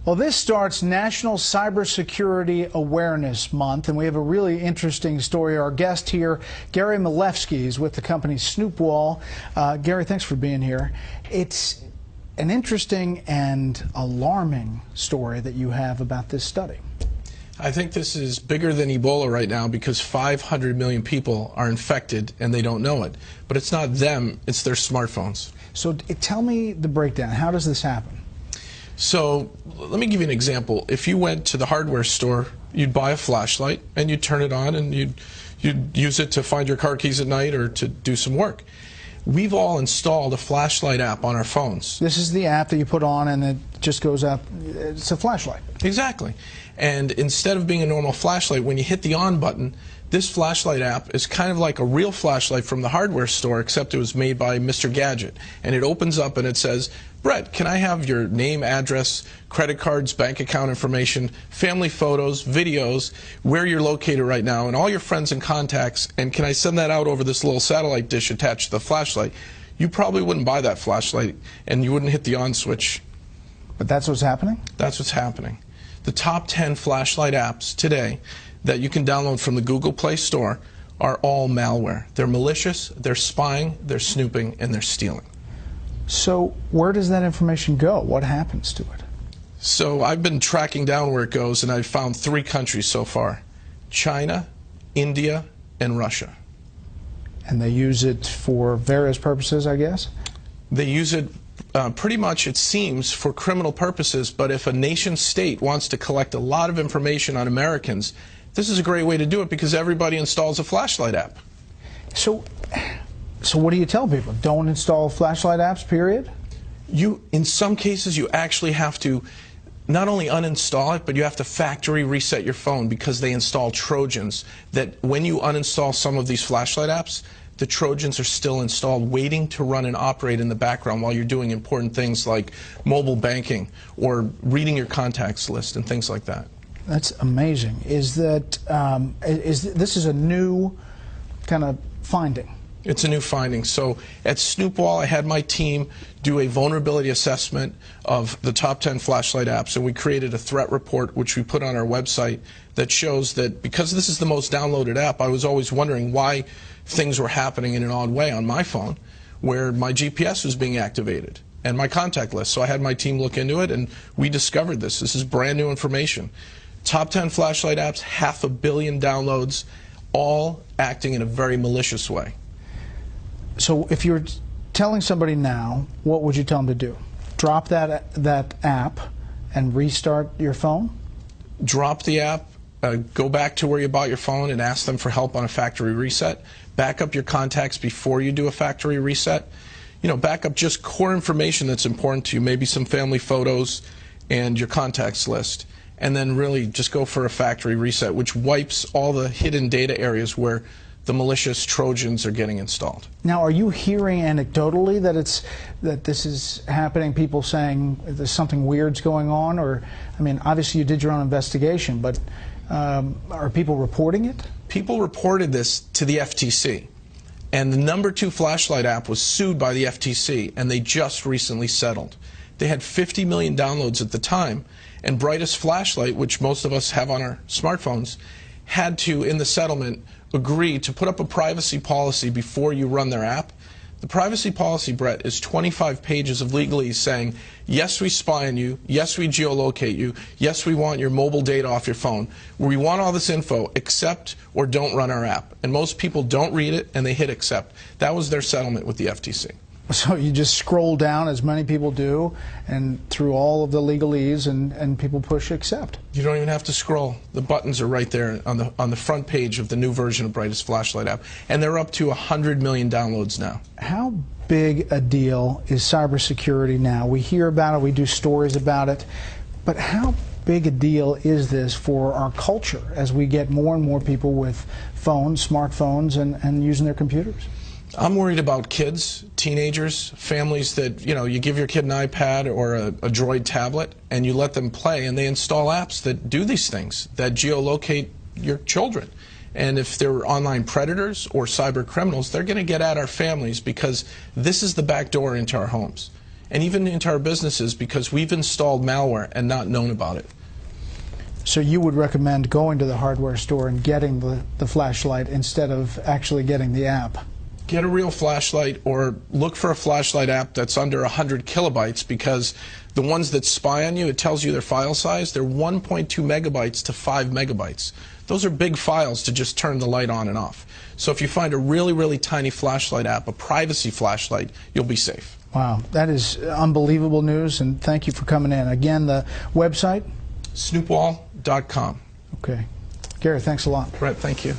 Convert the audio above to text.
Well, this starts National Cybersecurity Awareness Month, and we have a really interesting story. Our guest here, Gary Milewski, is with the company Snoopwall. Gary, thanks for being here. It's an interesting and alarming story that you have about this study. I think this is bigger than Ebola right now because 500 million people are infected and they don't know it. But it's not them, it's their smartphones. So tell me the breakdown. How does this happen? So let me give you an example. If you went to the hardware store, you'd buy a flashlight and you'd turn it on and you'd use it to find your car keys at night or to do some work. We've all installed a flashlight app on our phones. This is the app that you put on and it just goes up. It's a flashlight. Exactly. And instead of being a normal flashlight, when you hit the on button, this flashlight app is kind of like a real flashlight from the hardware store, except it was made by Mr. Gadget. And it opens up and it says, Brett, can I have your name, address, credit cards, bank account information, family photos, videos, where you're located right now, and all your friends and contacts, and can I send that out over this little satellite dish attached to the flashlight? You probably wouldn't buy that flashlight, and you wouldn't hit the on switch. But that's what's happening? That's what's happening. The top 10 flashlight apps today that you can download from the Google Play Store are all malware. They're malicious, they're spying, they're snooping, and they're stealing. So where does that information go? What happens to it? So I've been tracking down where it goes, and I've found 3 countries so far: China, India, and Russia. And they use it for various purposes, I guess? They use it pretty much, it seems, for criminal purposes, but if a nation state wants to collect a lot of information on Americans, this is a great way to do it because everybody installs a flashlight app. So what do you tell people? Don't install flashlight apps, period? In some cases, you actually have to not only uninstall it, but you have to factory reset your phone because they install Trojans that when you uninstall some of these flashlight apps, the Trojans are still installed waiting to run and operate in the background while you're doing important things like mobile banking or reading your contacts list and things like that. That's amazing. Is that this is a new kind of finding? It's a new finding. So at Snoopwall, I had my team do a vulnerability assessment of the top 10 flashlight apps, and we created a threat report, which we put on our website, that shows that because this is the most downloaded app, I was always wondering why things were happening in an odd way on my phone, where my GPS was being activated and my contact list. So I had my team look into it, and we discovered this. This is brand new information. Top 10 flashlight apps, 500 million downloads, all acting in a very malicious way. So if you're telling somebody now, what would you tell them to do? Drop that app and restart your phone? Drop the app, go back to where you bought your phone and ask them for help on a factory reset. Back up your contacts before you do a factory reset. You know, back up just core information that's important to you, maybe some family photos and your contacts list. And then really just go for a factory reset, which wipes all the hidden data areas where the malicious Trojans are getting installed. Now, are you hearing anecdotally that this is happening? People saying there's something weird's going on, or I mean, obviously you did your own investigation, but are people reporting it? People reported this to the FTC, and the #2 flashlight app was sued by the FTC, and they just recently settled. They had 50 million downloads at the time, and Brightest Flashlight, which most of us have on our smartphones, had to, in the settlement, agree to put up a privacy policy before you run their app. The privacy policy, Brett, is 25 pages of legalese saying, yes, we spy on you, yes, we geolocate you, yes, we want your mobile data off your phone. We want all this info, accept or don't run our app. And most people don't read it, and they hit accept. That was their settlement with the FTC. So you just scroll down, as many people do, and through all of the legalese, and people push accept. You don't even have to scroll. The buttons are right there on the front page of the new version of Brightest Flashlight app, and they're up to 100 million downloads now. How big a deal is cybersecurity now? We hear about it, we do stories about it, but how big a deal is this for our culture as we get more and more people with phones, smartphones, and using their computers? I'm worried about kids, teenagers, families that, you know, you give your kid an iPad or a Droid tablet and you let them play, and they install apps that do these things, that geolocate your children. And if they're online predators or cyber criminals, they're going to get at our families because this is the back door into our homes. and even into our businesses because we've installed malware and not known about it. So you would recommend going to the hardware store and getting the flashlight instead of actually getting the app? Get a real flashlight, or look for a flashlight app that's under 100 kilobytes, because the ones that spy on you, it tells you their file size, they're 1.2 megabytes to 5 megabytes. Those are big files to just turn the light on and off. So if you find a really, really tiny flashlight app, a privacy flashlight, you'll be safe. Wow, that is unbelievable news, and thank you for coming in. Again, the website? Snoopwall.com. Okay. Gary, thanks a lot. Brett, thank you.